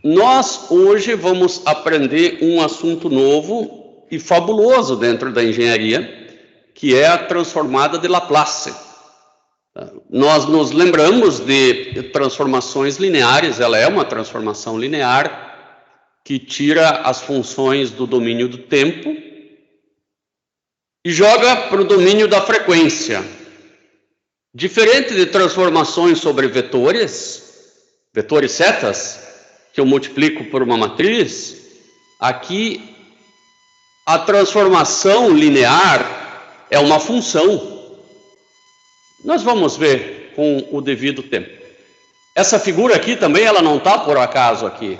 Nós hoje vamos aprender um assunto novo e fabuloso dentro da engenharia, que é a transformada de Laplace. Nós nos lembramos de transformações lineares, ela é uma transformação linear que tira as funções do domínio do tempo e joga para o domínio da frequência. Diferente de transformações sobre vetores setas, que eu multiplico por uma matriz, aqui a transformação linear é uma função. Nós vamos ver com o devido tempo. Essa figura aqui também, ela não está por acaso aqui.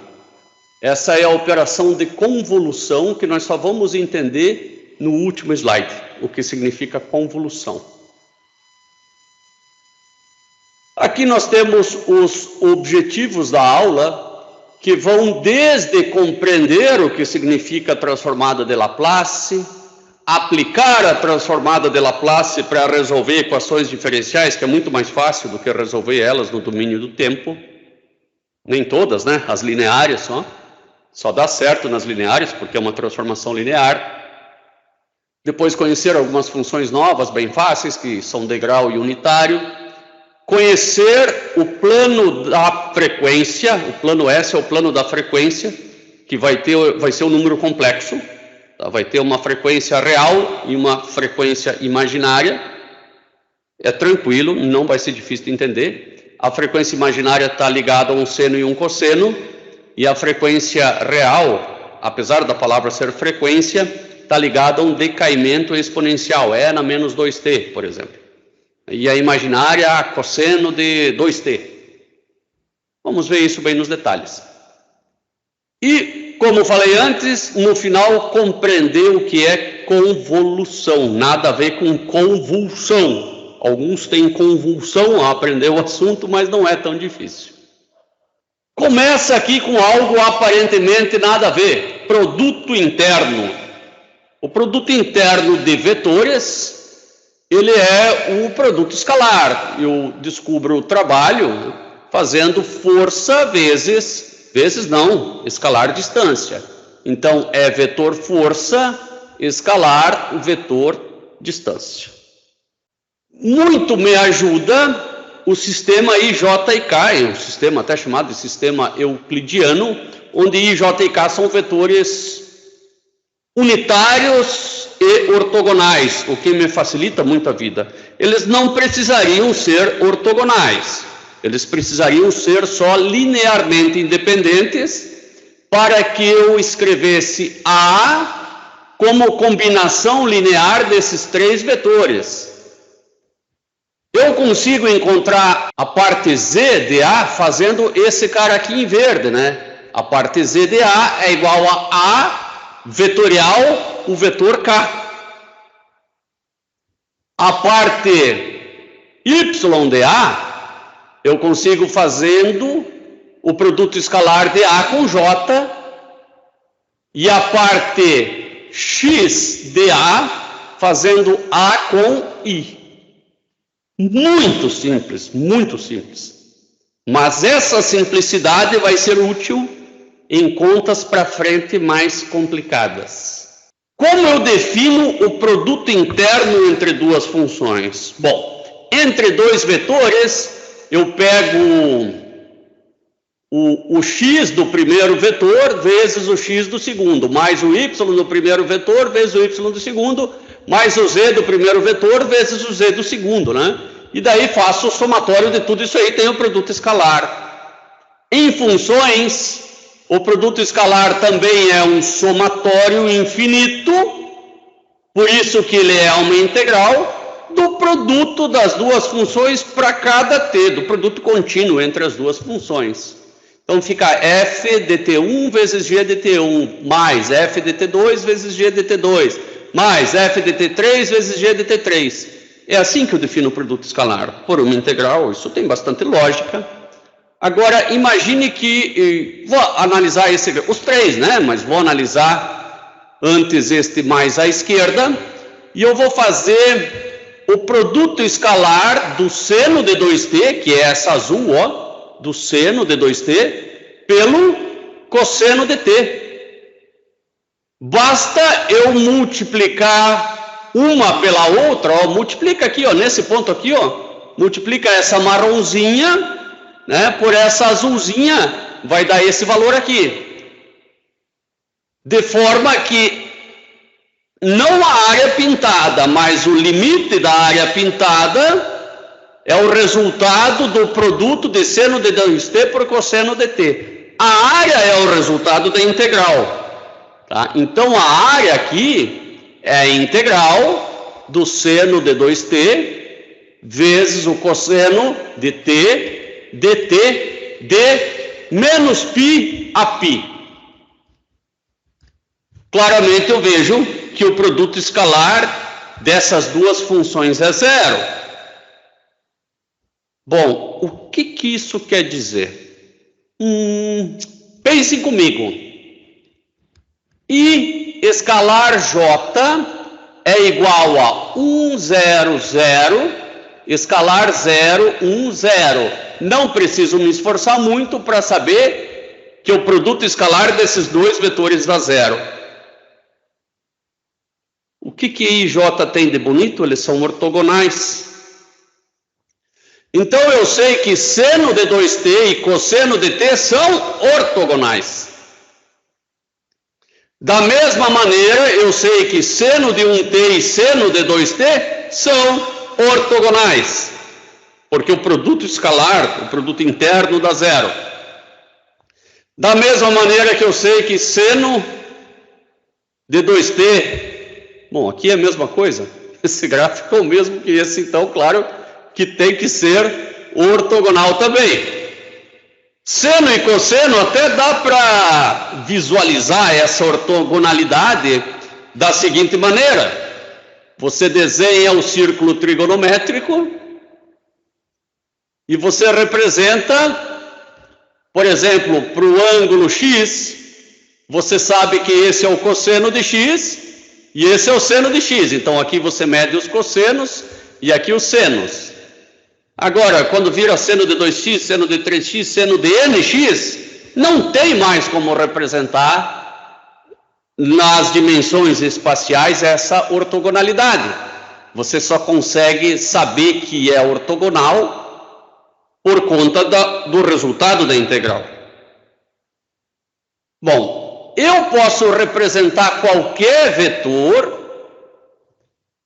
Essa é a operação de convolução que nós só vamos entender no último slide, o que significa convolução. Aqui nós temos os objetivos da aula, que vão desde compreender o que significa a transformada de Laplace, aplicar a transformada de Laplace para resolver equações diferenciais, que é muito mais fácil do que resolver elas no domínio do tempo. Nem todas, né? As lineares só dá certo nas lineares, porque é uma transformação linear. Depois conhecer algumas funções novas, bem fáceis, que são degrau e unitário. Conhecer o plano da frequência, o plano S é o plano da frequência, que vai ser um número complexo, tá? Vai ter uma frequência real e uma frequência imaginária. É tranquilo, não vai ser difícil de entender. A frequência imaginária está ligada a um seno e um cosseno, e a frequência real, apesar da palavra ser frequência, está ligada a um decaimento exponencial, e na menos 2t, por exemplo. E a imaginária, cosseno de 2t. Vamos ver isso bem nos detalhes. E, como falei antes, no final, compreender o que é convolução. Nada a ver com convulsão. Alguns têm convulsão a aprender o assunto, mas não é tão difícil. Começa aqui com algo aparentemente nada a ver. Produto interno. O produto interno de vetores, ele é o produto escalar. Eu descubro o trabalho fazendo força vezes não, escalar distância. Então, é vetor força, escalar, vetor distância. Muito me ajuda o sistema I, J e K, um sistema até chamado de sistema euclidiano, onde I, J e K são vetores unitários e ortogonais, o que me facilita muito a vida. Eles não precisariam ser ortogonais, eles precisariam ser só linearmente independentes para que eu escrevesse A como combinação linear desses três vetores. Eu consigo encontrar a parte Z de A fazendo esse cara aqui em verde, né? A parte Z de A é igual a vetorial, o vetor K. A parte Y de A, eu consigo fazendo o produto escalar de A com J, e a parte X de A, fazendo A com I. Muito simples, muito simples. Mas essa simplicidade vai ser útil em contas para frente mais complicadas. Como eu defino o produto interno entre duas funções? Bom, entre dois vetores, eu pego o x do primeiro vetor vezes o x do segundo, mais o y do primeiro vetor vezes o y do segundo, mais o z do primeiro vetor vezes o z do segundo, né? E daí faço o somatório de tudo isso aí, tenho o produto escalar. Em funções, o produto escalar também é um somatório infinito, por isso que ele é uma integral do produto das duas funções para cada t, do produto contínuo entre as duas funções. Então fica f dt1 vezes g dt1, mais f dt2 vezes g dt2, mais f dt3 vezes g dt3. É assim que eu defino o produto escalar, por uma integral. Isso tem bastante lógica. Agora, imagine que, vou analisar os três, né? Mas vou analisar antes este mais à esquerda, e eu vou fazer o produto escalar do seno de 2t, que é essa azul, ó, do seno de 2t, pelo cosseno de t. Basta eu multiplicar uma pela outra, ó, multiplica aqui, ó, nesse ponto aqui, ó, multiplica essa marronzinha, né, por essa azulzinha, vai dar esse valor aqui. De forma que não a área pintada, mas o limite da área pintada é o resultado do produto de seno de 2t por cosseno de t. A área é o resultado da integral. Tá? Então, a área aqui é a integral do seno de 2t vezes o cosseno de t dt de menos π a π. Claramente eu vejo que o produto escalar dessas duas funções é zero. Bom, o que isso quer dizer? Pensem comigo. I escalar J é igual a 1, 0, 0, escalar 0, 1, 0. Não preciso me esforçar muito para saber que o produto escalar desses dois vetores dá zero. O que I e J tem de bonito? Eles são ortogonais. Então eu sei que seno de 2t e cosseno de t são ortogonais. Da mesma maneira, eu sei que seno de 1t e seno de 2t são ortogonais. Porque o produto escalar, o produto interno, dá zero. Da mesma maneira que eu sei que seno de 2t... Bom, aqui é a mesma coisa. Esse gráfico é o mesmo que esse, então, claro que tem que ser ortogonal também. Seno e cosseno até dá para visualizar essa ortogonalidade da seguinte maneira. Você desenha o círculo trigonométrico e você representa, por exemplo, para o ângulo x, você sabe que esse é o cosseno de x e esse é o seno de x. Então aqui você mede os cossenos e aqui os senos. Agora, quando vira seno de 2x, seno de 3x, seno de nx, não tem mais como representar nas dimensões espaciais essa ortogonalidade. Você só consegue saber que é ortogonal por conta do resultado da integral. Bom, eu posso representar qualquer vetor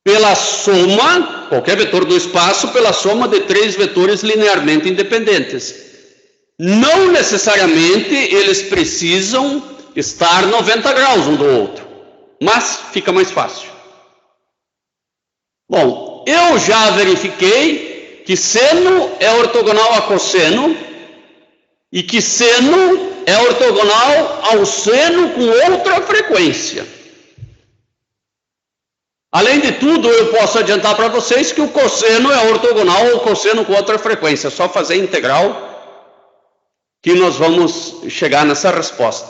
pela soma, qualquer vetor do espaço, pela soma de três vetores linearmente independentes. Não necessariamente eles precisam estar 90 graus um do outro, mas fica mais fácil. Bom, eu já verifiquei que seno é ortogonal a cosseno e que seno é ortogonal ao seno com outra frequência. Além de tudo, eu posso adiantar para vocês que o cosseno é ortogonal ao cosseno com outra frequência. É só fazer integral que nós vamos chegar nessa resposta.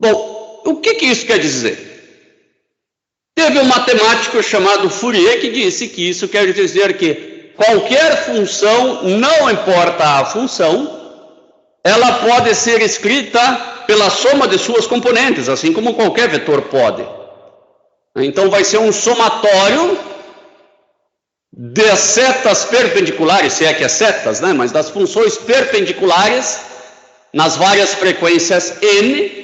Bom, o que isso quer dizer? Teve um matemático chamado Fourier que disse que isso quer dizer que qualquer função, não importa a função, ela pode ser escrita pela soma de suas componentes, assim como qualquer vetor pode. Então vai ser um somatório das setas perpendiculares, se é que é setas, né? Mas das funções perpendiculares nas várias frequências n,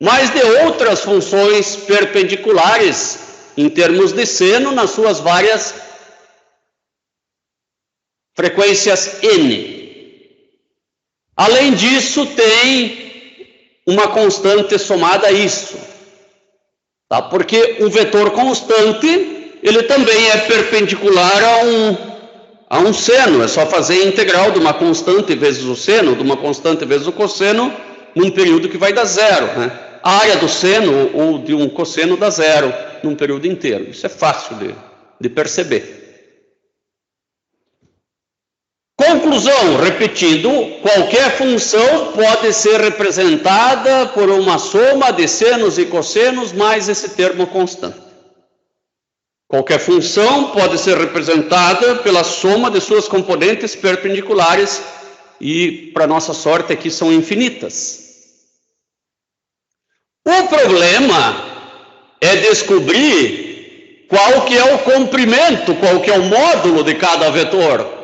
mas de outras funções perpendiculares em termos de seno nas suas várias frequências n. Além disso, tem uma constante somada a isso. Tá? Porque um vetor constante, ele também é perpendicular a um seno. É só fazer a integral de uma constante vezes o seno, de uma constante vezes o cosseno, num período que vai dar zero. Né? A área do seno ou de um cosseno dá zero num período inteiro. Isso é fácil de perceber. Conclusão, repetindo, qualquer função pode ser representada por uma soma de senos e cossenos mais esse termo constante. Qualquer função pode ser representada pela soma de suas componentes perpendiculares e, para nossa sorte, aqui são infinitas. O problema é descobrir qual que é o comprimento, qual que é o módulo de cada vetor.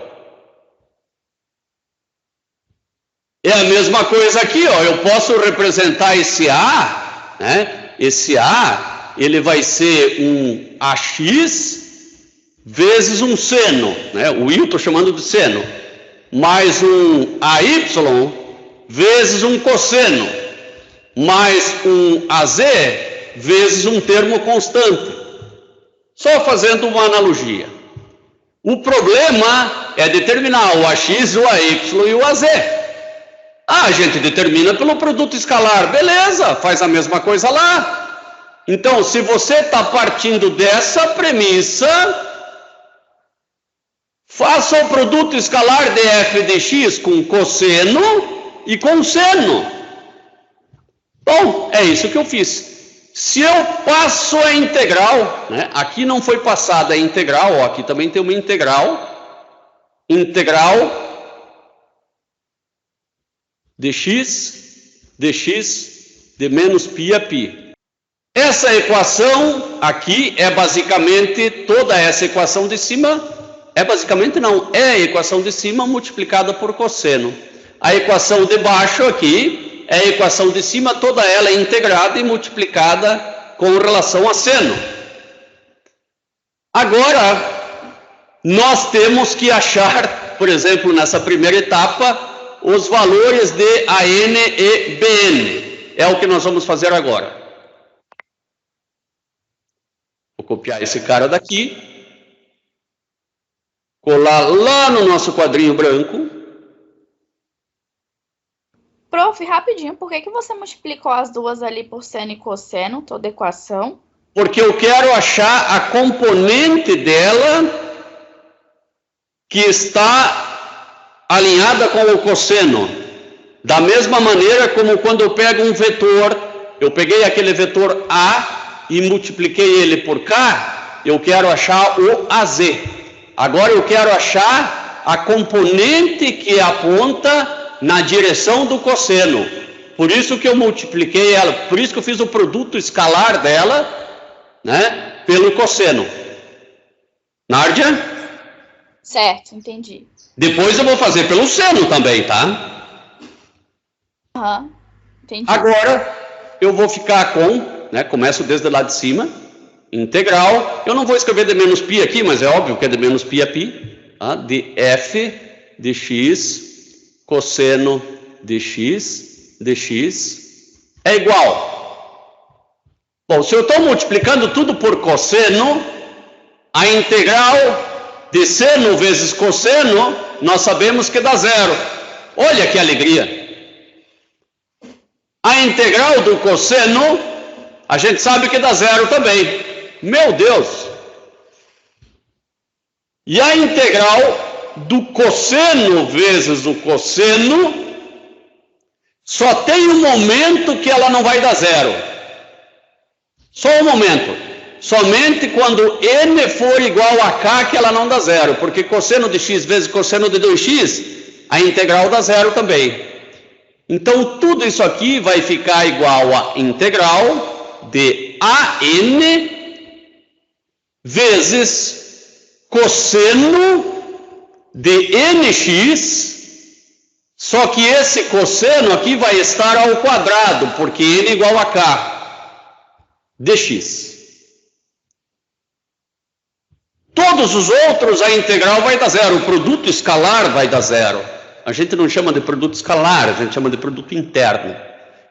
É a mesma coisa aqui, ó. Eu posso representar esse A, né? Esse A, ele vai ser um AX vezes um seno, né? O I eu estou chamando de seno, mais um AY vezes um cosseno, mais um AZ vezes um termo constante. Só fazendo uma analogia. O problema é determinar o AX, o AY e o AZ. A gente determina pelo produto escalar, beleza, faz a mesma coisa lá. Então, se você está partindo dessa premissa, faça o produto escalar de f de x com cosseno e com seno. Bom, é isso que eu fiz. Se eu passo a integral, né, aqui não foi passada a integral, ó, aqui também tem uma integral de x de menos π a π. Essa equação aqui é basicamente toda essa equação de cima, é a equação de cima multiplicada por cosseno. A equação de baixo aqui é a equação de cima, toda ela integrada e multiplicada com relação a seno. Agora, nós temos que achar, por exemplo, nessa primeira etapa, os valores de AN e BN. É o que nós vamos fazer agora. Vou copiar esse cara daqui, colar lá no nosso quadrinho branco. Prof, rapidinho, por que você multiplicou as duas ali por seno e cosseno, toda a equação? Porque eu quero achar a componente dela que está alinhada com o cosseno, da mesma maneira como quando eu pego um vetor, eu peguei aquele vetor A e multipliquei ele por K, eu quero achar o AZ. Agora eu quero achar a componente que aponta na direção do cosseno. Por isso que eu multipliquei ela, por isso que eu fiz o produto escalar dela, né, pelo cosseno. Nárdia? Certo, entendi. Depois eu vou fazer pelo seno também, tá? Entendi. Agora eu vou ficar com, né, começo desde lá de cima, integral, eu não vou escrever de menos π aqui, mas é óbvio que é de menos π a π, tá? De f de x cosseno de x é igual. Bom, se eu estou multiplicando tudo por cosseno, a integral de seno vezes cosseno, nós sabemos que dá zero. Olha que alegria! A integral do cosseno, a gente sabe que dá zero também. Meu Deus! E a integral do cosseno vezes o cosseno, só tem um momento que ela não vai dar zero. Só um momento. Somente quando n for igual a k que ela não dá zero, porque cosseno de x vezes cosseno de 2x, a integral dá zero também. Então, tudo isso aqui vai ficar igual a integral de AN vezes cosseno de nx, só que esse cosseno aqui vai estar ao quadrado, porque n igual a k dx. Todos os outros, a integral vai dar zero, o produto escalar vai dar zero. A gente não chama de produto escalar, a gente chama de produto interno.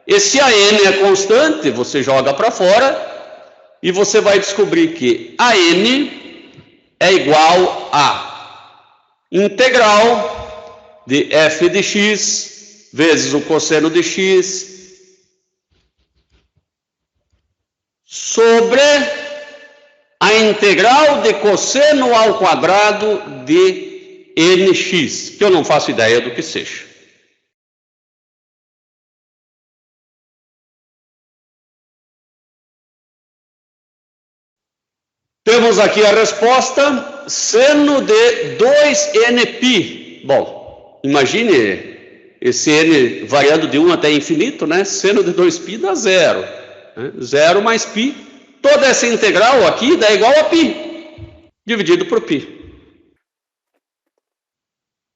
Esse AN é constante, você joga para fora e você vai descobrir que AN é igual a integral de f de x vezes o cosseno de x sobre a integral de cosseno ao quadrado de nx, que eu não faço ideia do que seja. Temos aqui a resposta, seno de 2nπ. Bom, imagine esse n variando de 1 até infinito, né? Seno de 2π dá 0. Né? 0 mais π. Toda essa integral aqui dá igual a π, dividido por π.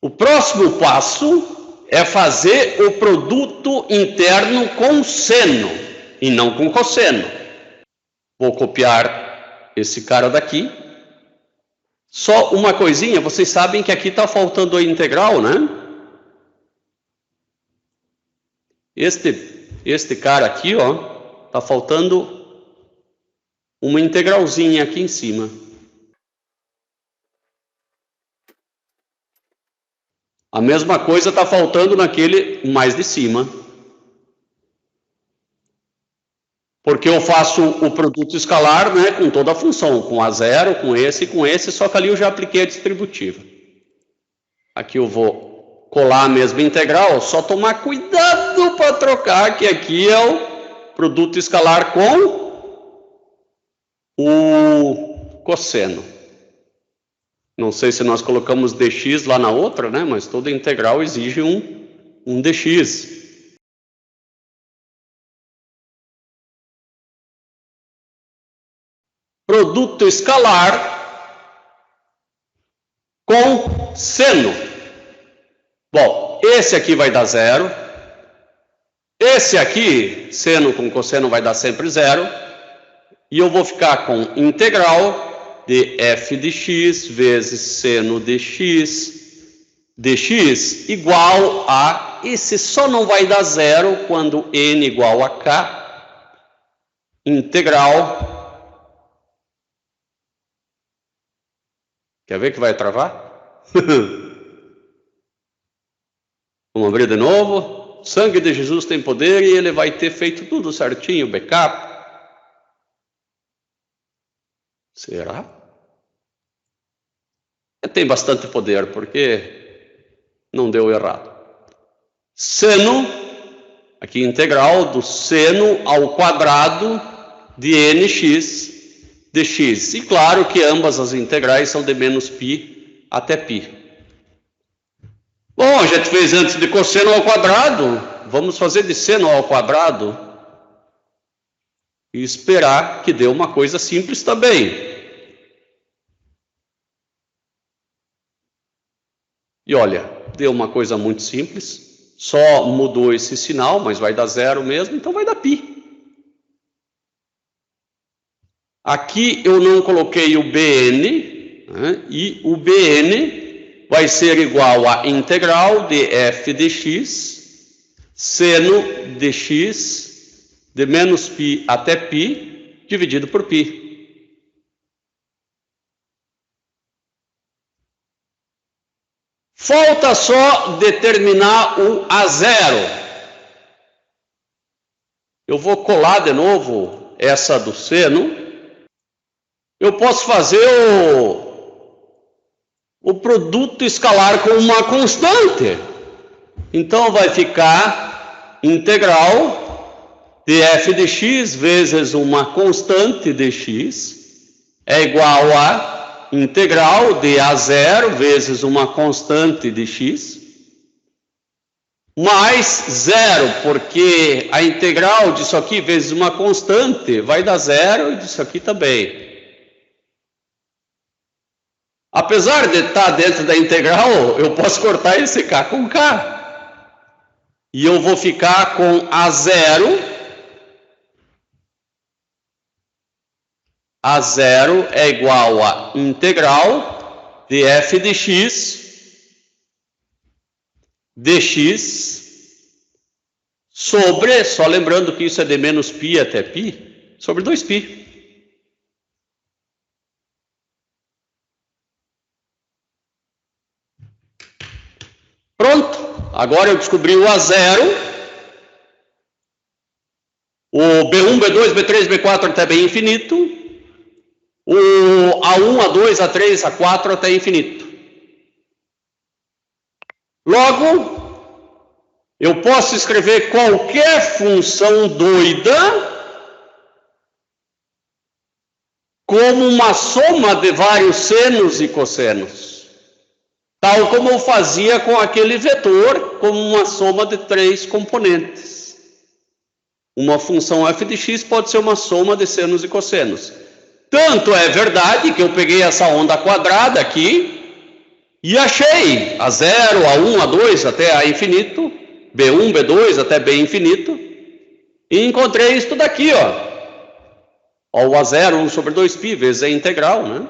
O próximo passo é fazer o produto interno com seno e não com cosseno. Vou copiar esse cara daqui. Só uma coisinha, vocês sabem que aqui está faltando a integral, né? Este cara aqui, ó, está faltando uma integralzinha aqui em cima. A mesma coisa está faltando naquele mais de cima. Porque eu faço o produto escalar, né, com toda a função, com A0, com esse e com esse, só que ali eu já apliquei a distributiva. Aqui eu vou colar a mesma integral, só tomar cuidado para trocar, que aqui é o produto escalar com o cosseno. Não sei se nós colocamos dx lá na outra, né, mas toda integral exige um dx. Produto escalar com seno. Bom, esse aqui vai dar 0. Esse aqui, seno com cosseno, vai dar sempre 0. E eu vou ficar com integral de f de x vezes seno de x dx igual a... Esse só não vai dar 0 quando n igual a k. Integral... Quer ver que vai travar? Vamos abrir de novo. Sangue de Jesus tem poder e ele vai ter feito tudo certinho, backup. Será? Tem bastante poder, porque não deu errado. Seno, aqui integral do seno ao quadrado de nx dx. E claro que ambas as integrais são de menos π até π. Bom, a gente fez antes de cosseno ao quadrado, vamos fazer de seno ao quadrado e esperar que dê uma coisa simples também. E olha, deu uma coisa muito simples, só mudou esse sinal, mas vai dar 0 mesmo, então vai dar π. Aqui eu não coloquei o bn, né, e o bn vai ser igual a integral de f de x, seno de x, de menos π até π, dividido por π. Falta só determinar o A0. Eu vou colar de novo essa do seno. Eu posso fazer o produto escalar com uma constante. Então vai ficar integral de f de x vezes uma constante de x é igual a integral de A0 vezes uma constante de x mais 0, porque a integral disso aqui vezes uma constante vai dar 0 e disso aqui também. Apesar de estar dentro da integral, eu posso cortar esse k com k. E eu vou ficar com A0. A0 é igual a integral de f de x dx sobre, só lembrando que isso é de menos π até π, sobre 2π. Pronto, agora eu descobri o A0, o B1, B2, B3, B4 até bem infinito, o A1, A2, A3, A4 até infinito. Logo, eu posso escrever qualquer função doida como uma soma de vários senos e cossenos. tal como eu fazia com aquele vetor, como uma soma de 3 componentes. Uma função f de x pode ser uma soma de senos e cossenos. Tanto é verdade que eu peguei essa onda quadrada aqui e achei a 0, a 1, a 2 até a infinito, B1, B2 até B infinito, e encontrei isso daqui, ó. O A0, 1 sobre 2π vezes a integral, né?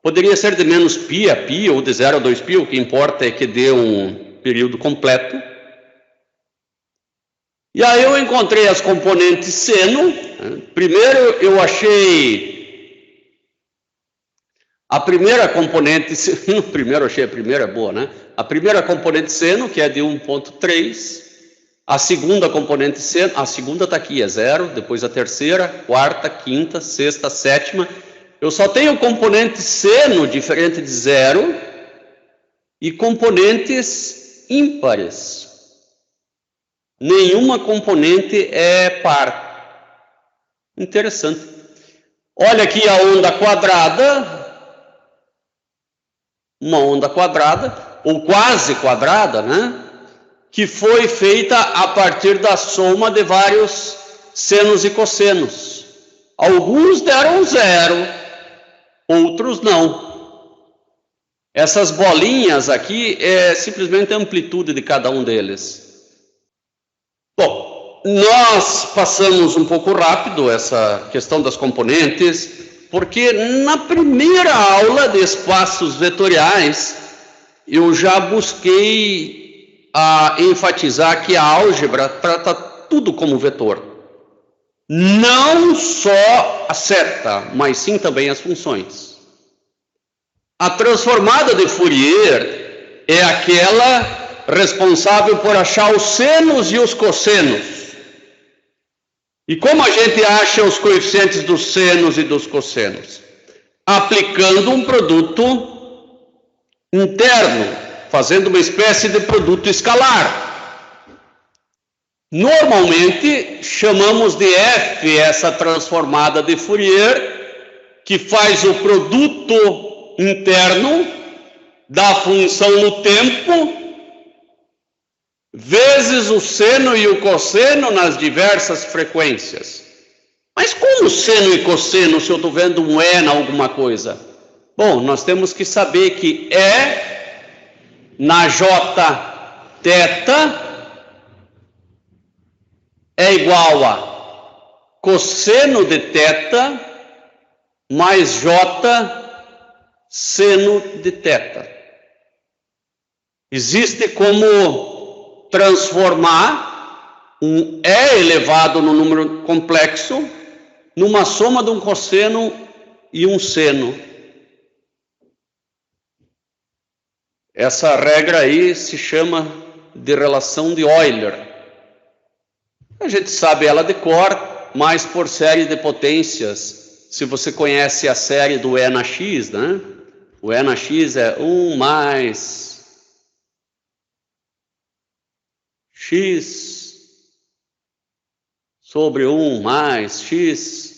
Poderia ser de menos π a π, ou de 0 a 2π, o que importa é que dê um período completo. E aí eu encontrei as componentes seno. Primeiro eu achei a primeira componente, primeiro eu achei a primeira boa, né? A primeira componente seno, que é de 1,3. A segunda componente seno, a segunda está aqui, é 0. Depois a terceira, quarta, quinta, sexta, sétima. Eu só tenho componente seno diferente de 0 e componentes ímpares. Nenhuma componente é par. Interessante. Olha aqui a onda quadrada. Uma onda quadrada, ou quase quadrada, né? Que foi feita a partir da soma de vários senos e cossenos. Alguns deram 0, outros não. Essas bolinhas aqui é simplesmente a amplitude de cada um deles. Bom, nós passamos um pouco rápido essa questão das componentes, porque na primeira aula de espaços vetoriais eu já busquei enfatizar que a álgebra trata tudo como vetor. Não só a seta, mas sim também as funções. A transformada de Fourier é aquela responsável por achar os senos e os cossenos. E como a gente acha os coeficientes dos senos e dos cossenos? Aplicando um produto interno, fazendo uma espécie de produto escalar. Normalmente chamamos de f essa transformada de Fourier, que faz o produto interno da função no tempo vezes o seno e o cosseno nas diversas frequências. Mas como seno e cosseno se eu estou vendo um E na alguma coisa? Bom, nós temos que saber que E na J θ é igual a cosseno de θ mais J seno de θ. Existe como transformar um E elevado no número complexo numa soma de um cosseno e um seno. Essa regra aí se chama de relação de Euler. A gente sabe ela de cor, mas por série de potências. Se você conhece a série do E na x, né? O E na x é 1 mais x sobre 1 mais x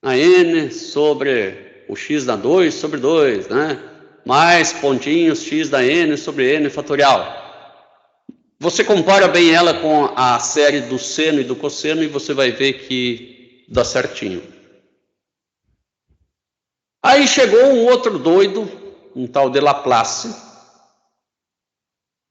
a n sobre o x da 2 sobre 2, né? Mais pontinhos x da n sobre n fatorial. Você compara bem ela com a série do seno e do cosseno e você vai ver que dá certinho. Aí chegou um outro doido, um tal de Laplace,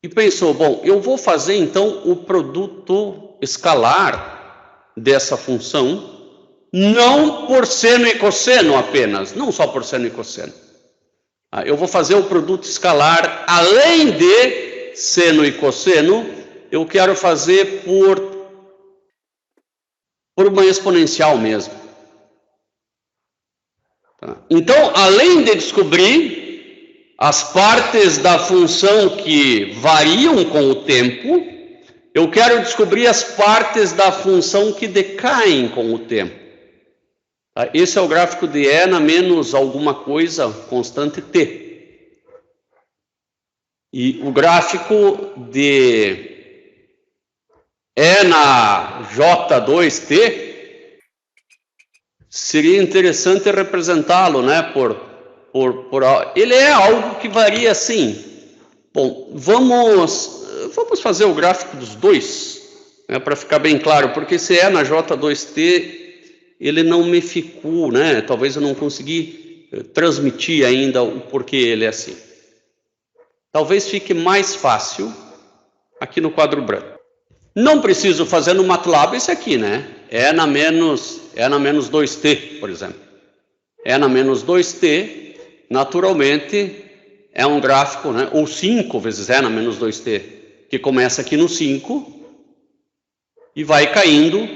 e pensou, bom, eu vou fazer então o produto escalar dessa função, não por seno e cosseno apenas, não só por seno e cosseno. Eu vou fazer o produto escalar, além de seno e cosseno, eu quero fazer por uma exponencial mesmo. Então, além de descobrir as partes da função que variam com o tempo, eu quero descobrir as partes da função que decaem com o tempo. Esse é o gráfico de E na menos alguma coisa constante t. E o gráfico de E na J2t seria interessante representá-lo, né, por Ele é algo que varia assim. Bom, vamos fazer o gráfico dos dois, né, para ficar bem claro, porque se é na J2T, ele não me ficou, né? Talvez eu não consegui transmitir ainda o porquê ele é assim. Talvez fique mais fácil aqui no quadro branco. Não preciso fazer no MATLAB esse aqui, né? É na menos 2T, por exemplo. É na menos 2T, naturalmente, é um gráfico, né? Ou 5 vezes é na menos 2T, que começa aqui no 5 e vai caindo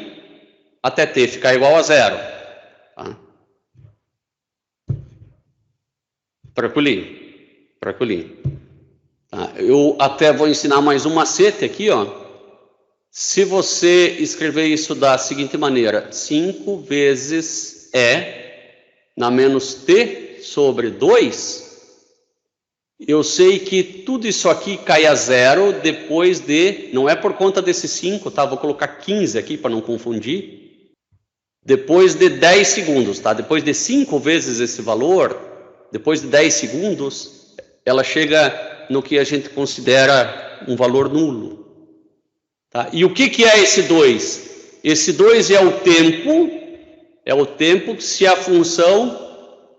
até T ficar igual a 0. Tá? Tranquilinho. Tá? Eu até vou ensinar mais um macete aqui, ó. Se você escrever isso da seguinte maneira, 5 vezes E na menos T sobre 2, eu sei que tudo isso aqui cai a 0 depois de, não é por conta desse 5, tá? Vou colocar 15 aqui para não confundir. Depois de 10 segundos, tá? Depois de 5 vezes esse valor, depois de 10 segundos, ela chega no que a gente considera um valor nulo. Tá? E o que é esse 2? Esse 2 é o tempo se a função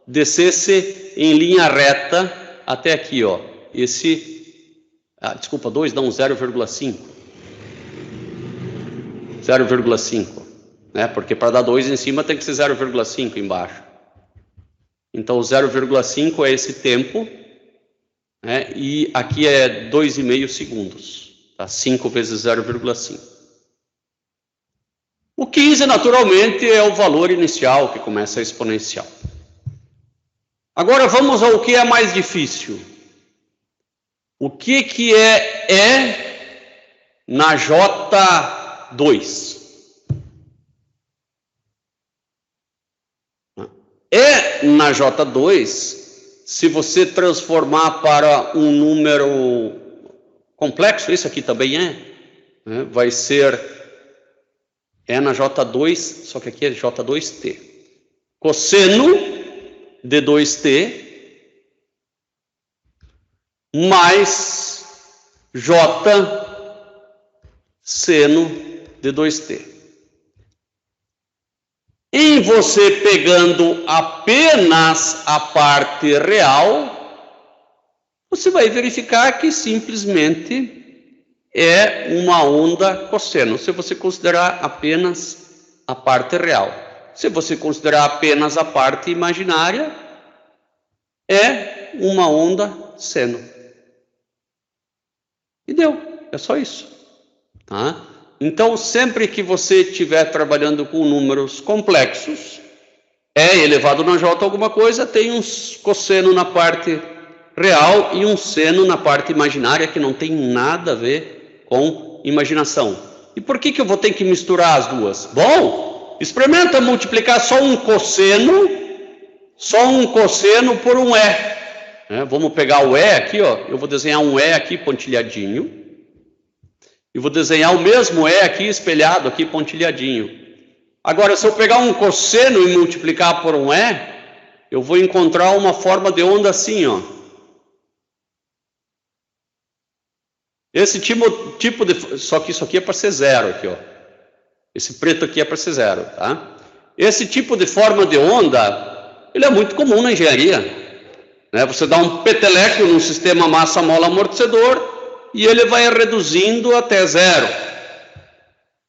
descesse em linha reta até aqui, ó. Desculpa, 2 não, 0,5. 0,5, né? Porque para dar 2 em cima tem que ser 0,5 embaixo. Então, 0,5 é esse tempo, né? E aqui é 2,5 segundos. Tá? 5 vezes 0,5. O 15, naturalmente, é o valor inicial que começa a exponencial. Agora vamos ao que é mais difícil. O que é na J2? Na J2, se você transformar para um número complexo, isso aqui também né, vai ser na J2, só que aqui é J2T. Cosseno de 2T mais J seno de 2T. Em você pegando apenas a parte real, você vai verificar que simplesmente é uma onda cosseno, se você considerar apenas a parte real. Se você considerar apenas a parte imaginária, é uma onda seno. E deu, é só isso. Tá? Então, sempre que você estiver trabalhando com números complexos, elevado na J alguma coisa, tem um cosseno na parte real e um seno na parte imaginária, que não tem nada a ver com imaginação. E por que eu vou ter que misturar as duas? Bom, experimenta multiplicar só um cosseno por um E. Vamos pegar o E aqui, ó. Eu vou desenhar um E aqui pontilhadinho. E vou desenhar o mesmo E aqui espelhado, aqui pontilhadinho. Agora, se eu pegar um cosseno e multiplicar por um E, eu vou encontrar uma forma de onda assim, ó. Esse tipo de... Só que isso aqui é para ser zero, aqui, ó. Esse preto aqui é para ser zero, tá? Esse tipo de forma de onda, ele é muito comum na engenharia. Né? Você dá um peteleco num sistema massa-mola-amortecedor e ele vai reduzindo até zero.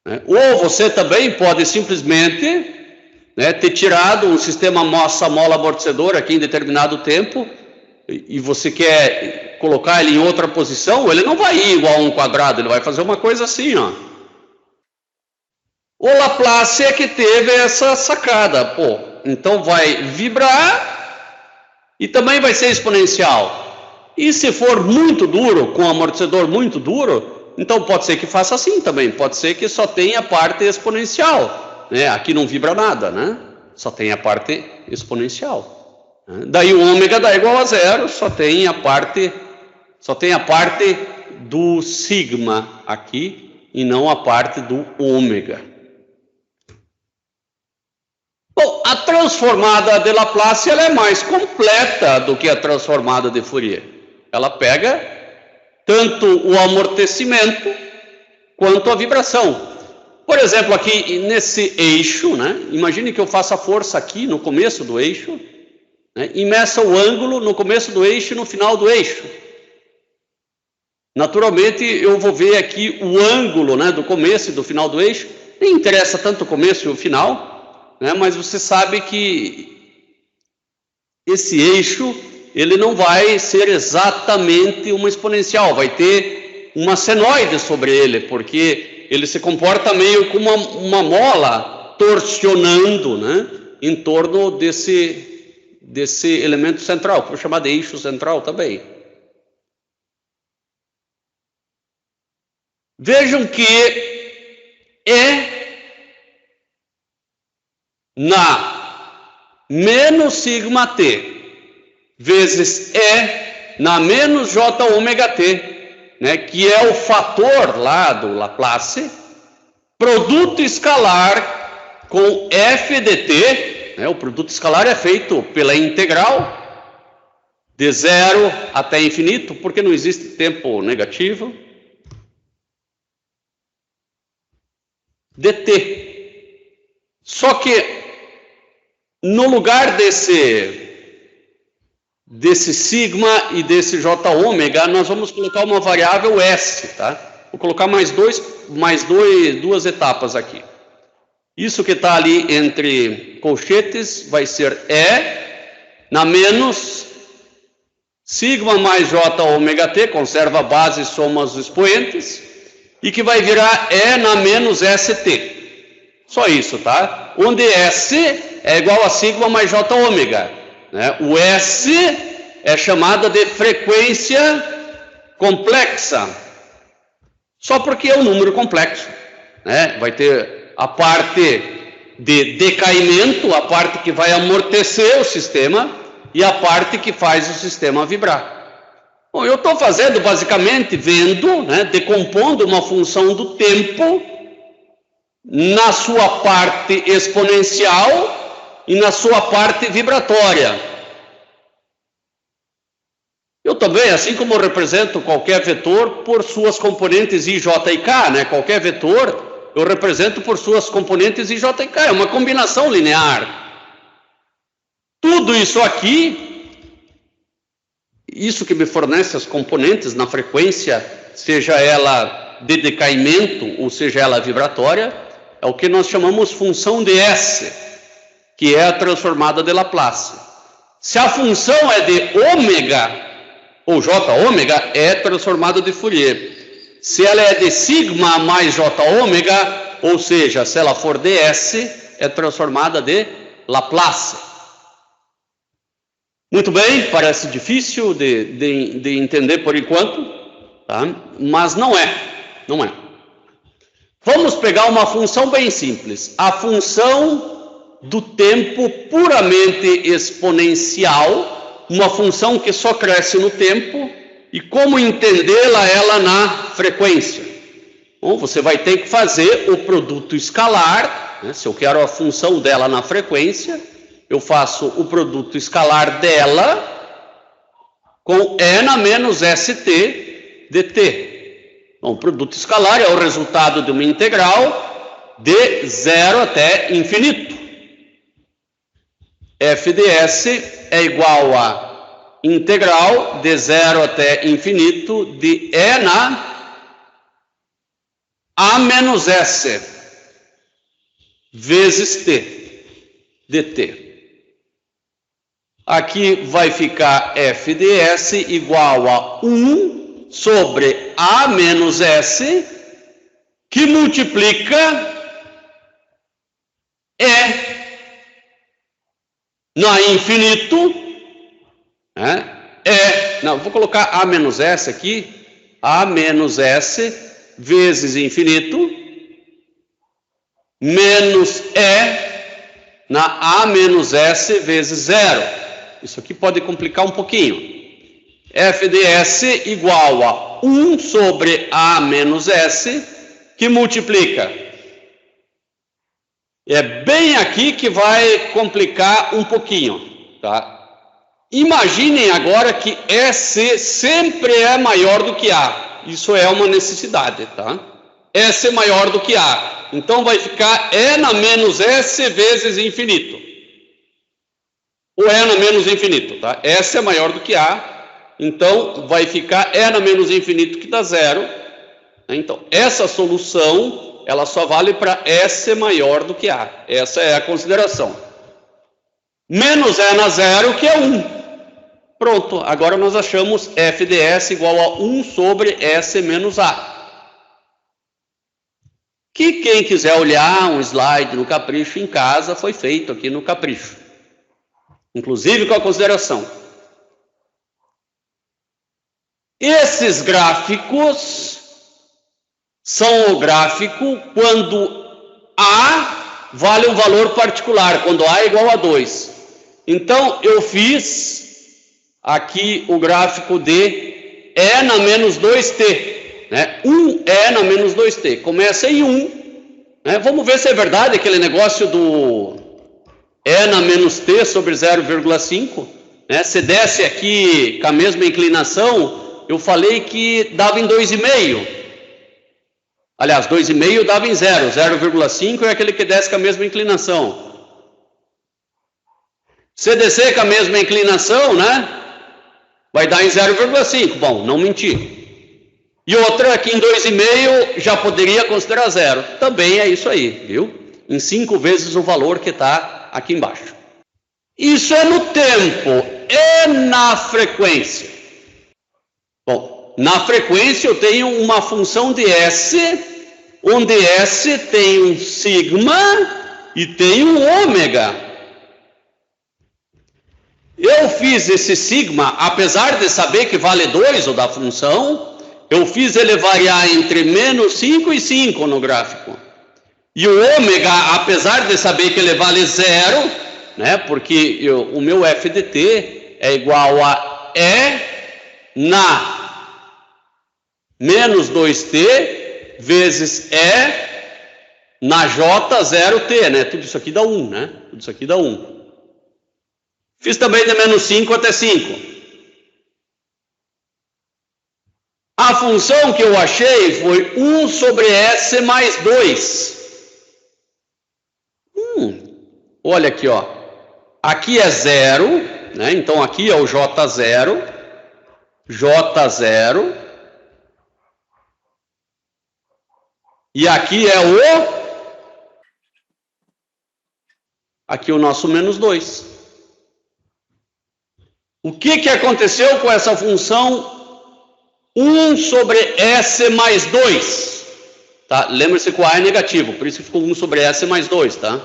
Né? Ou você também pode simplesmente, né, ter tirado um sistema massa-mola-amortecedor aqui em determinado tempo e você quer colocar ele em outra posição, ele não vai ir igual a um quadrado, ele vai fazer uma coisa assim, ó. O Laplace é que teve essa sacada, pô, então vai vibrar e também vai ser exponencial. E se for muito duro, com um amortecedor muito duro, então pode ser que faça assim também, pode ser que só tenha a parte exponencial, né? Aqui não vibra nada, né? Só tem a parte exponencial. Daí o ômega dá igual a zero, só tem a parte do sigma aqui e não a parte do ômega. Bom, a transformada de Laplace ela é mais completa do que a transformada de Fourier. Ela pega tanto o amortecimento quanto a vibração. Por exemplo, aqui nesse eixo, né? Imagine que eu faça força aqui no começo do eixo, né? E meça o ângulo no começo do eixo e no final do eixo. Naturalmente, eu vou ver aqui o ângulo, né, do começo e do final do eixo. Nem interessa tanto o começo e o final, né? Mas você sabe que esse eixo ele não vai ser exatamente uma exponencial, vai ter uma senoide sobre ele, porque ele se comporta meio como uma mola torsionando, né, em torno desse elemento central, que eu vou chamar de eixo central também. Vejam que E na menos sigma t vezes E na menos j ômega t, né, que é o fator lá do Laplace, produto escalar com f de t, né, o produto escalar é feito pela integral de 0 até infinito, porque não existe tempo negativo, dt. Só que no lugar desse sigma e desse j ômega, nós vamos colocar uma variável s, tá? Vou colocar mais duas etapas aqui. Isso que está ali entre colchetes vai ser E na menos sigma mais j ômega t, conserva a base e soma os expoentes, e que vai virar E na menos st. Só isso, tá? Onde S é igual a sigma mais j ômega, né? O S é chamada de frequência complexa, só porque é um número complexo, né? Vai ter a parte de decaimento, a parte que vai amortecer o sistema e a parte que faz o sistema vibrar. Bom, eu estou fazendo basicamente vendo, né, decompondo uma função do tempo na sua parte exponencial e na sua parte vibratória. Eu também, assim como eu represento qualquer vetor por suas componentes i, j e k, né? Qualquer vetor eu represento por suas componentes i, j e k, é uma combinação linear. Tudo isso aqui, isso que me fornece as componentes na frequência, seja ela de decaimento ou seja ela vibratória, é o que nós chamamos função de S, que é a transformada de Laplace. Se a função é de ômega, ou j ômega, é transformada de Fourier. Se ela é de sigma mais j ômega, ou seja, se ela for de S, é transformada de Laplace. Muito bem, parece difícil de entender por enquanto, tá? Mas não é. Vamos pegar uma função bem simples, a função do tempo puramente exponencial, uma função que só cresce no tempo, e como entendê-la ela na frequência. Bom, você vai ter que fazer o produto escalar, né? Se eu quero a função dela na frequência, eu faço o produto escalar dela com E na menos ST dt. Bom, o produto escalar é o resultado de uma integral de 0 até infinito. F de S é igual a integral de 0 até infinito de E na A menos S vezes T dt. Aqui vai ficar f de S igual a 1 sobre A menos S, que multiplica E na infinito, né? Vou colocar A menos S aqui, A menos S vezes infinito, menos E na A menos S vezes 0. Isso aqui pode complicar um pouquinho. F de S igual a 1 sobre A menos S, que multiplica É bem aqui que vai complicar um pouquinho, tá? Imaginem agora que S sempre é maior do que A. Isso é uma necessidade, tá? S é maior do que A. Então vai ficar E na menos S vezes infinito. Ou E na menos infinito, tá? S é maior do que A. Então vai ficar E na menos infinito que dá zero. Então essa solução, ela só vale para S maior do que A. Essa é a consideração. Menos E na zero, que é 1. Pronto, agora nós achamos f de S igual a 1 sobre S menos A. Que quem quiser olhar um slide no Capricho em casa, foi feito aqui no Capricho. Inclusive com a consideração. Esses gráficos são o gráfico quando A vale um valor particular, quando A é igual a 2. Então, eu fiz aqui o gráfico de E na menos 2t, né? 1E na menos 2t. Começa em 1, né? Vamos ver se é verdade aquele negócio do E na menos t sobre 0,5, né? Se desse aqui com a mesma inclinação, eu falei que dava em 2,5. Aliás, 2,5 dava em 0, 0,5 é aquele que desce com a mesma inclinação. Se descer com a mesma inclinação, né? Vai dar em 0,5. Bom, não menti. E outra aqui em 2,5 já poderia considerar 0. Também é isso aí, viu? Em 5 vezes o valor que está aqui embaixo. Isso é no tempo. E na frequência? Bom, na frequência eu tenho uma função de S, onde S tem um sigma e tem um ômega. Eu fiz esse sigma, apesar de saber que vale 2 o da função, eu fiz ele variar entre menos 5 e 5 no gráfico. E o ômega, apesar de saber que ele vale 0, né, porque o meu f de t é igual a E na menos 2t vezes E na J 0t, né? Tudo isso aqui dá 1, né? Tudo isso aqui dá 1. Fiz também de menos 5 até 5. A função que eu achei foi 1 sobre S mais 2. Olha aqui, ó. Aqui é 0, né? Então aqui é o J0. J0. E aqui é aqui o nosso menos 2. O que aconteceu com essa função 1 sobre S mais 2? Tá? Lembre-se que o A é negativo, por isso que ficou 1 sobre S mais 2, tá?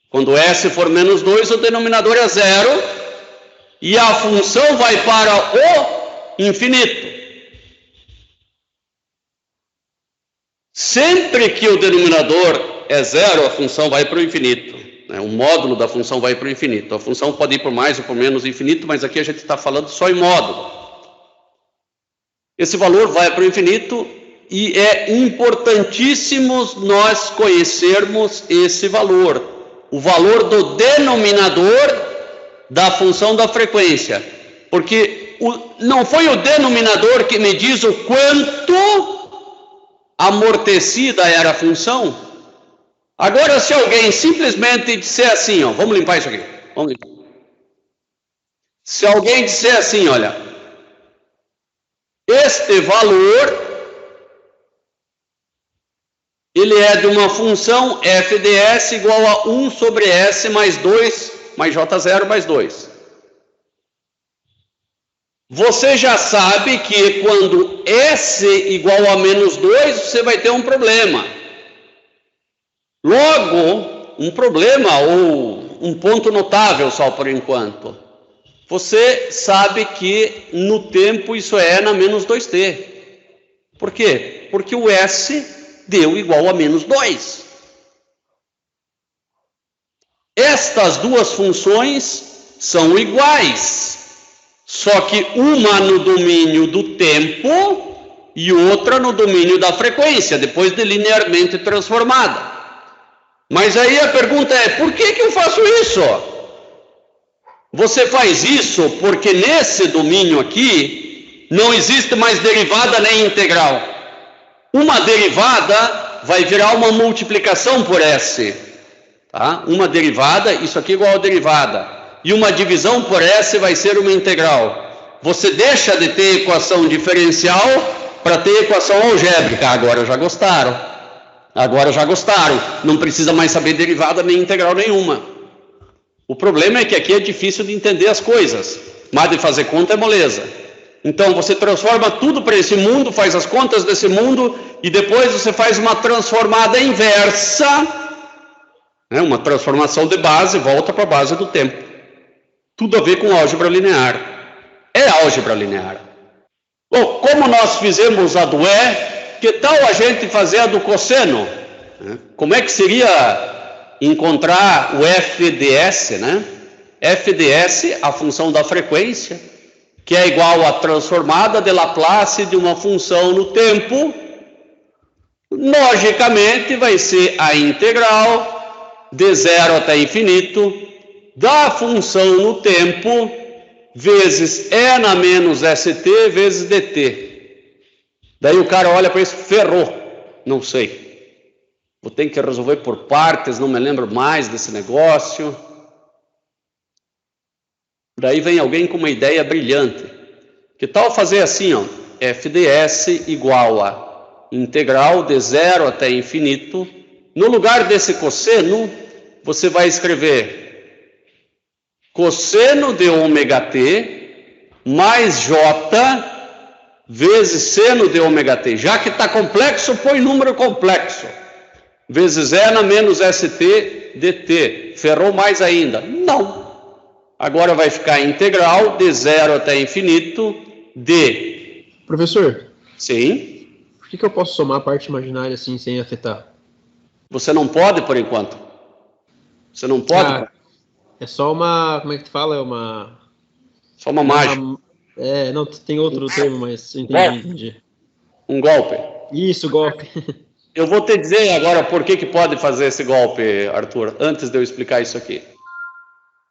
Quando S for menos 2, o denominador é 0, e a função vai para o infinito. Sempre que o denominador é 0, a função vai para o infinito. O módulo da função vai para o infinito. A função pode ir por mais ou por menos infinito, mas aqui a gente está falando só em módulo. Esse valor vai para o infinito e é importantíssimo nós conhecermos esse valor. O valor do denominador da função da frequência. Porque não foi o denominador que me diz o quanto amortecida era a função. Agora, se alguém simplesmente disser assim, ó, vamos limpar isso aqui. Vamos limpar. Se alguém disser assim, olha, este valor, ele é de uma função f de S igual a 1 sobre S mais 2, mais J0 mais 2. Você já sabe que quando S igual a menos 2, você vai ter um problema. Logo, um problema ou um ponto notável só por enquanto. Você sabe que no tempo isso é na menos 2t. Por quê? Porque o S deu igual a menos 2. Estas duas funções são iguais, só que uma no domínio do tempo e outra no domínio da frequência, depois de linearmente transformada. Mas aí a pergunta é, por que eu faço isso? Você faz isso porque nesse domínio aqui não existe mais derivada nem integral. Uma derivada vai virar uma multiplicação por S. Tá? Uma derivada, isso aqui é igual a derivada. E uma divisão por S vai ser uma integral. Você deixa de ter equação diferencial para ter equação algébrica. Agora já gostaram. Não precisa mais saber derivada nem integral nenhuma. O problema é que aqui é difícil de entender as coisas. Mas de fazer conta é moleza. Então você transforma tudo para esse mundo, faz as contas desse mundo e depois você faz uma transformada inversa, né? Uma transformação de base, volta para a base do tempo. Tudo a ver com álgebra linear. É álgebra linear. Bom, como nós fizemos a do E, que tal a gente fazer a do cosseno? Como é que seria encontrar o f de S, né? F de S, a função da frequência, que é igual à transformada de Laplace de uma função no tempo, logicamente vai ser a integral de 0 até infinito da função no tempo vezes E na menos ST vezes DT. Daí o cara olha para isso, ferrou, não sei. Vou ter que resolver por partes, não me lembro mais desse negócio. Daí vem alguém com uma ideia brilhante. Que tal fazer assim, ó, f de S igual a integral de 0 até infinito. No lugar desse cosseno, você vai escrever cosseno de ômega t mais j vezes seno de ômega t. Já que está complexo, põe número complexo. Vezes E na menos ST dt. Ferrou mais ainda? Não. Agora vai ficar integral de 0 até infinito de... Professor? Sim? Por que eu posso somar a parte imaginária assim, sem afetar? Você não pode, por enquanto. Você não pode. É só uma... Como é que tu fala? É uma... Só uma mágica. Não, tem outro termo, mas entendi. Um golpe. Isso, golpe. Eu vou te dizer agora por que pode fazer esse golpe, Arthur, antes de eu explicar isso aqui.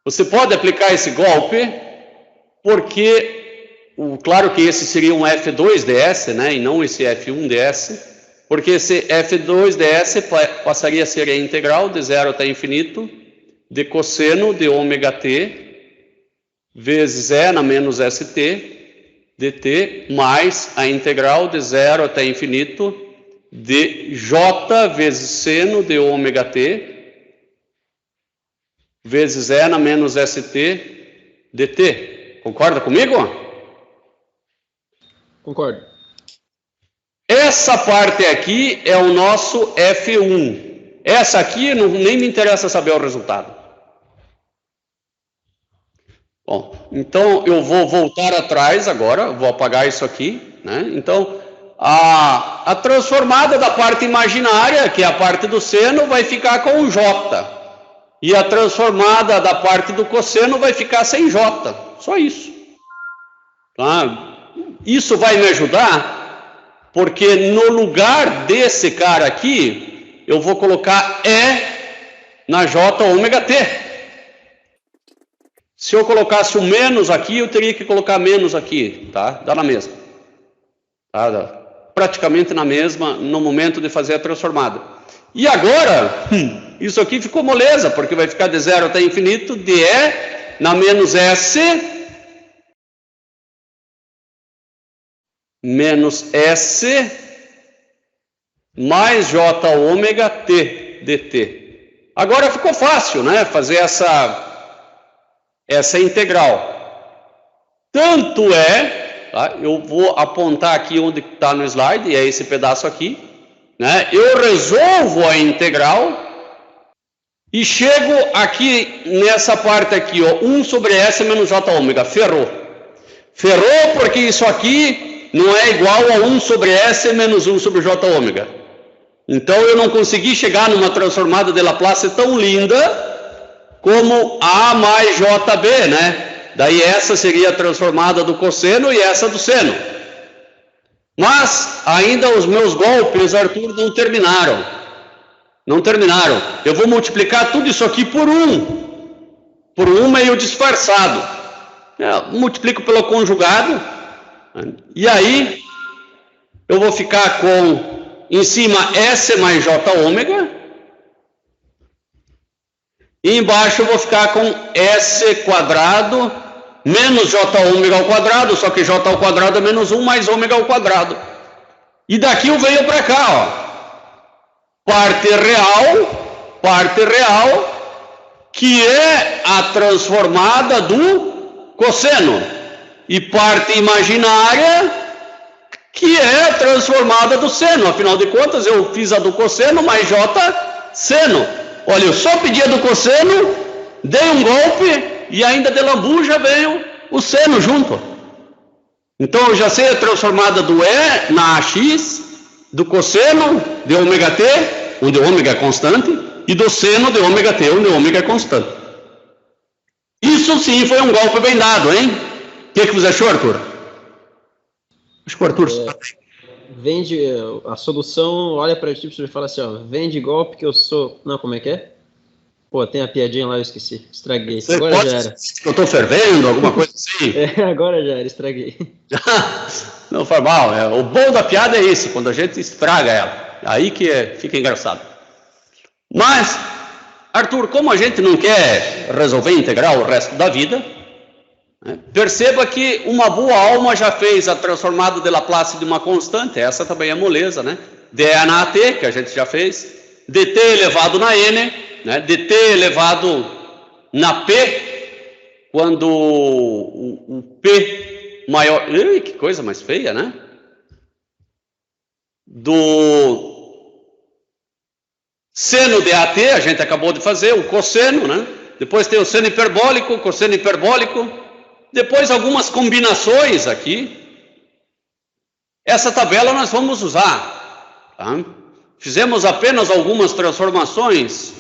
Você pode aplicar esse golpe porque, claro que esse seria um F2 ds, né, e não esse F1 ds, porque esse F2 ds passaria a ser a integral de 0 até infinito de cosseno de ômega t vezes E na menos ST dt mais a integral de 0 até infinito de J vezes seno de ômega t vezes E na menos ST dt. Concorda comigo? Concordo. Essa parte aqui é o nosso F1. Essa aqui nem me interessa saber o resultado. Bom, então eu vou voltar atrás agora, vou apagar isso aqui, né? Então, a transformada da parte imaginária, que é a parte do seno, vai ficar com o J. E a transformada da parte do cosseno vai ficar sem J. Só isso. Tá? Isso vai me ajudar, porque no lugar desse cara aqui, eu vou colocar E na J ômega T. Se eu colocasse o menos aqui, eu teria que colocar menos aqui, tá? Dá na mesma. Tá? Dá praticamente na mesma no momento de fazer a transformada. E agora, isso aqui ficou moleza, porque vai ficar de 0 até infinito, de E na menos S, menos S, mais J ômega T dt. Agora ficou fácil, né, fazer essa integral. Tanto é, tá, eu vou apontar aqui onde está no slide, e é esse pedaço aqui, né, eu resolvo a integral e chego aqui nessa parte aqui, ó, 1 sobre S menos J ômega, ferrou. Ferrou porque isso aqui não é igual a 1 sobre S menos 1 sobre J ômega. Então eu não consegui chegar numa transformada de Laplace tão linda como A mais JB, né? Daí essa seria a transformada do cosseno e essa do seno. Mas ainda os meus golpes, Arthur, não terminaram. Não terminaram. Eu vou multiplicar tudo isso aqui por 1 meio disfarçado. Multiplico pelo conjugado, e aí eu vou ficar com, em cima, S mais J ômega, e embaixo eu vou ficar com S quadrado menos J ômega ao quadrado, só que J ao quadrado é menos 1 mais ômega ao quadrado. E daqui eu venho para cá, ó. Parte real, que é a transformada do cosseno, e parte imaginária, que é a transformada do seno. Afinal de contas, eu fiz a do cosseno mais J seno. Olha, eu só pedi a do cosseno, dei um golpe, e ainda de lambuja veio o seno junto. Então, eu já sei a transformada do E na AX, do cosseno de ômega t, onde ômega é constante, e do seno de ômega t, onde ômega é constante. Isso sim foi um golpe bem dado, hein? O que você achou, Arthur? Acho que o Arthur... Vende a solução, olha para ti e fala assim, ó, vende golpe que eu sou... Não, como é que é? Pô, tem a piadinha lá, eu esqueci, estraguei. Você agora pode já era. Que eu tô fervendo, alguma coisa assim? Agora já era, estraguei. Não foi mal, o bom da piada é isso, quando a gente estraga ela, aí que fica engraçado. Mas, Arthur, como a gente não quer resolver integral o resto da vida, perceba que uma boa alma já fez a transformada de Laplace de uma constante, essa também é moleza, né? dA na AT, que a gente já fez, dt elevado na n, né? dt elevado na p, quando o p maior... Ui, que coisa mais feia, né? Do seno de AT, a gente acabou de fazer, o cosseno, né? Depois tem o seno hiperbólico, cosseno hiperbólico, depois algumas combinações aqui. Essa tabela nós vamos usar, tá? Fizemos apenas algumas transformações.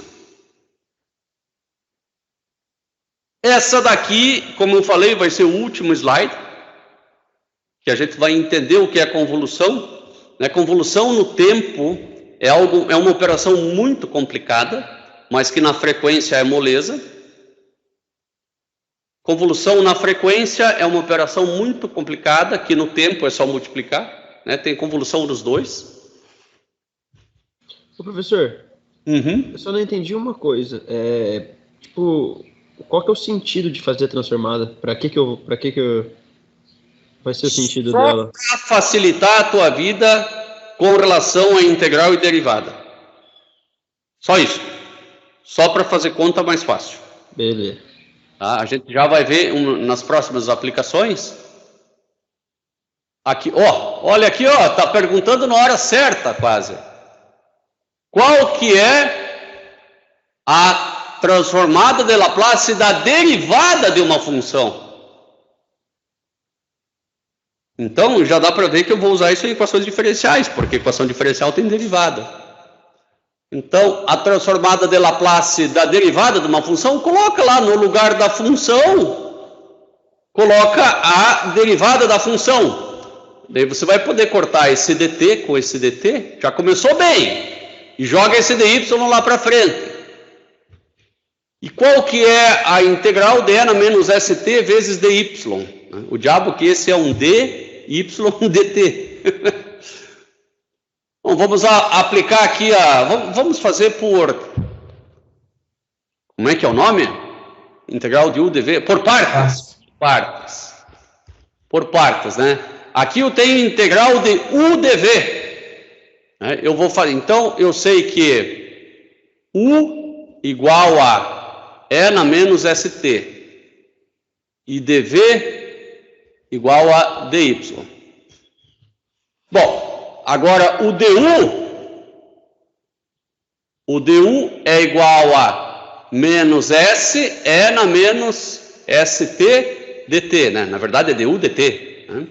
Essa daqui, como eu falei, vai ser o último slide, que a gente vai entender o que é convolução. Né? Convolução no tempo é uma operação muito complicada, mas que na frequência é moleza. Convolução na frequência é uma operação muito complicada, que no tempo é só multiplicar, né? Tem convolução dos dois. Ô, professor, eu só não entendi uma coisa. Qual que é o sentido de fazer a transformada? Para que vai ser o sentido dela? Para facilitar a tua vida com relação a integral e derivada. Só isso. Só para fazer conta mais fácil. Beleza. Tá? A gente já vai ver nas próximas aplicações. Aqui, olha aqui, tá perguntando na hora certa, quase. Qual que é a transformada de Laplace da derivada de uma função? Então, já dá para ver que eu vou usar isso em equações diferenciais, porque equação diferencial tem derivada. Então, a transformada de Laplace da derivada de uma função, coloca lá no lugar da função, coloca a derivada da função. Daí você vai poder cortar esse dt com esse dt, já começou bem, e joga esse dy lá para frente. E qual que é a integral de n menos st vezes dy? O diabo que esse é um dy dt. Bom, vamos aplicar aqui vamos fazer por... Como é que é o nome? Integral de u dv? Por partes. Por partes, né? Aqui eu tenho integral de u dv. Eu vou fazer... Então, eu sei que u igual a n menos st. E dv igual a dy. Bom... Agora, o du é igual a menos S, n menos st dt, né? Na verdade é du dt. Né?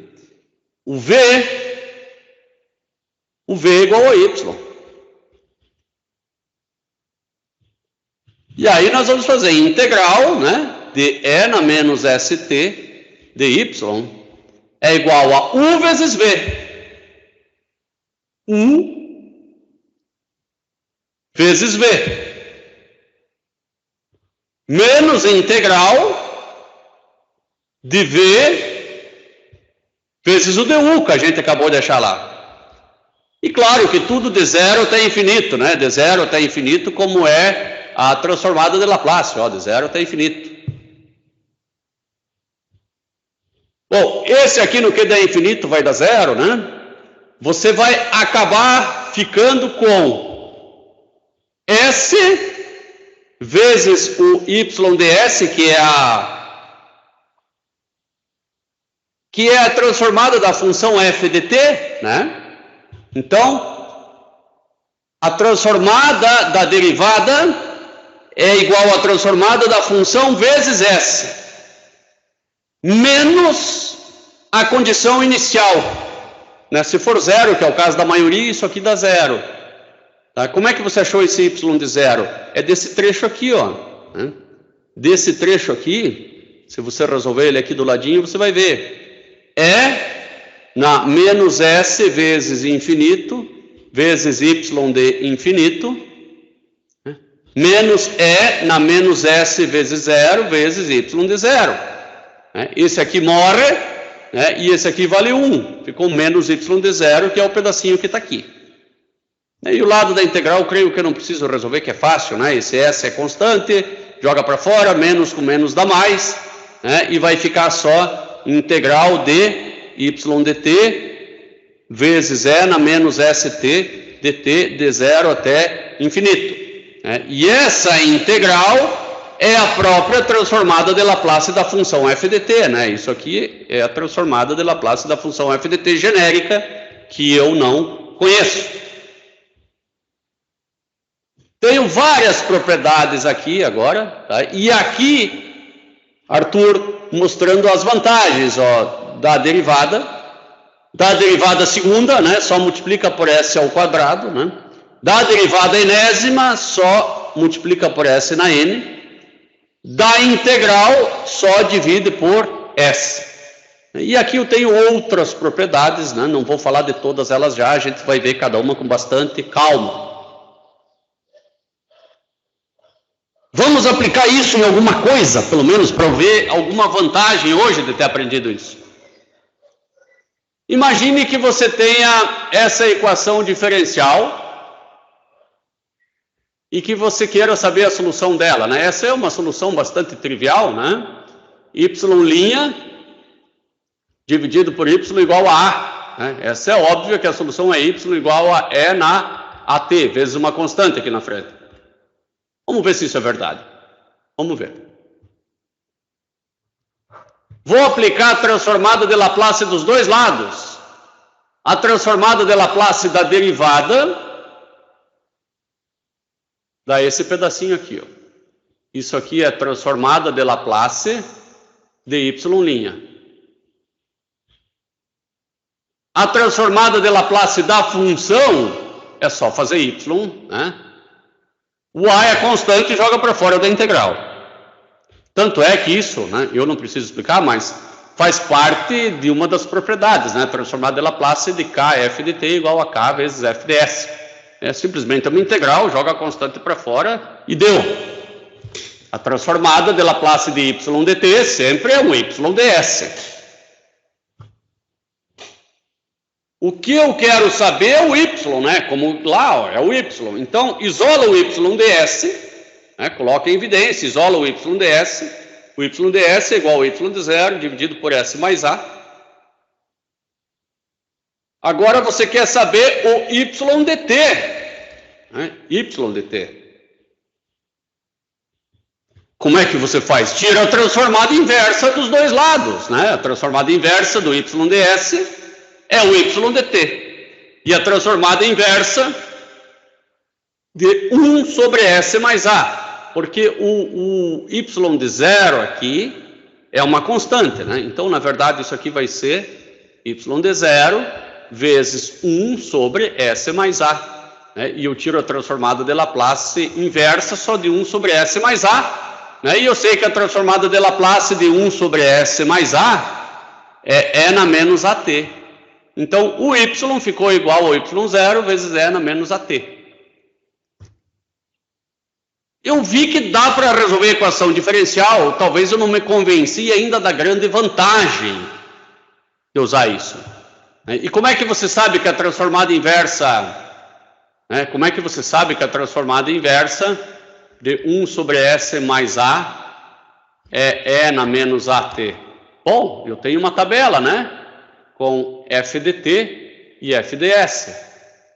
O V é igual a y. E aí nós vamos fazer integral, né? De n menos st dy é igual a u vezes v. U vezes V. Menos integral de V vezes o du, que a gente acabou de achar lá. E claro que tudo de zero até infinito, né? De zero até infinito, como é a transformada de Laplace, ó, de zero até infinito. Bom, esse aqui no que dá infinito vai dar zero, né? Você vai acabar ficando com S vezes o y ds, que é a transformada da função f de t, né? Então, a transformada da derivada é igual à transformada da função vezes s, menos a condição inicial, né? Se for zero, que é o caso da maioria, isso aqui dá zero. Tá? Como é que você achou esse y de zero? É desse trecho aqui, ó. Né? Desse trecho aqui, se você resolver ele aqui do ladinho, você vai ver. É na menos s vezes infinito, vezes y de infinito, né? Menos e na menos s vezes zero, vezes y de zero. Né? Esse aqui morre, né? E esse aqui vale 1. Ficou menos y de zero, que é o pedacinho que está aqui. E o lado da integral, eu creio que eu não preciso resolver, que é fácil, né? Esse S é constante, joga para fora, menos com menos dá mais, né? E vai ficar só integral de y dt vezes e na menos st dt de zero até infinito. Né? E essa integral é a própria transformada de Laplace da função f de t, né? Isso aqui é a transformada de Laplace da função f de t genérica, que eu não conheço. Tenho várias propriedades aqui agora, tá? E aqui, Arthur mostrando as vantagens, ó, da derivada segunda, né? Só multiplica por s ao quadrado, né? Da derivada enésima, só multiplica por s na n. Da integral, só divide por s. E aqui eu tenho outras propriedades, né? Não vou falar de todas elas já, a gente vai ver cada uma com bastante calma. Vamos aplicar isso em alguma coisa, pelo menos para ver alguma vantagem hoje de ter aprendido isso. Imagine que você tenha essa equação diferencial e que você queira saber a solução dela, né? Essa é uma solução bastante trivial, né? Y' dividido por y igual a A. Né? Essa é óbvia que a solução é y igual a E na AT, vezes uma constante aqui na frente. Vamos ver se isso é verdade. Vamos ver. Vou aplicar a transformada de Laplace dos dois lados. A transformada de Laplace da derivada dá esse pedacinho aqui, ó. Isso aqui é a transformada de Laplace de y'. A transformada de Laplace da função é só fazer y, né? O A é constante e joga para fora da integral. Tanto é que isso, né, eu não preciso explicar, mas faz parte de uma das propriedades, né? Transformada de Laplace de k f de t igual a k vezes f de s. É simplesmente uma integral, joga a constante para fora e deu. A transformada de Laplace de y de t sempre é um y de s. O que eu quero saber é o y, né? Como lá, ó, é o y. Então, isola o y ds, né? Coloca em evidência, isola o y ds. O y ds é igual ao y de zero dividido por s mais a. Agora você quer saber o y dt, né? Y dt. Como é que você faz? Tira a transformada inversa dos dois lados, né? A transformada inversa do y ds é o y dt. E a transformada inversa de 1 sobre s mais a. Porque o y de zero aqui é uma constante, né? Então, na verdade, isso aqui vai ser y de zero vezes 1 sobre s mais a. Né? E eu tiro a transformada de Laplace inversa só de 1 sobre s mais a. Né? E eu sei que a transformada de Laplace de 1 sobre s mais a é e na menos at. Então, o y ficou igual ao y0 vezes e na menos at. Eu vi que dá para resolver a equação diferencial, talvez eu não me convenci ainda da grande vantagem de usar isso. E como é que você sabe que a transformada inversa... Como é que você sabe que a transformada inversa de 1 sobre S mais A é E na menos AT? Bom, eu tenho uma tabela, né? Com f de t e f de s.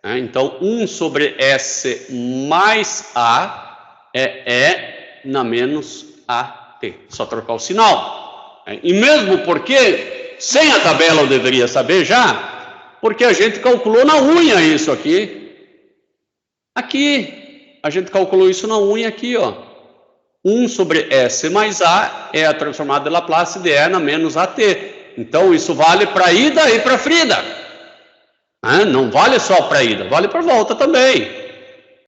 Então, 1 sobre S mais A é E na menos AT. Só trocar o sinal. E mesmo porque, sem a tabela eu deveria saber já, porque a gente calculou na unha isso aqui. Aqui, a gente calculou isso na unha aqui, ó. 1 sobre S mais A é a transformada de Laplace de E na menos AT. Então, isso vale para ida e para Frida. Não vale só para ida, vale para volta também.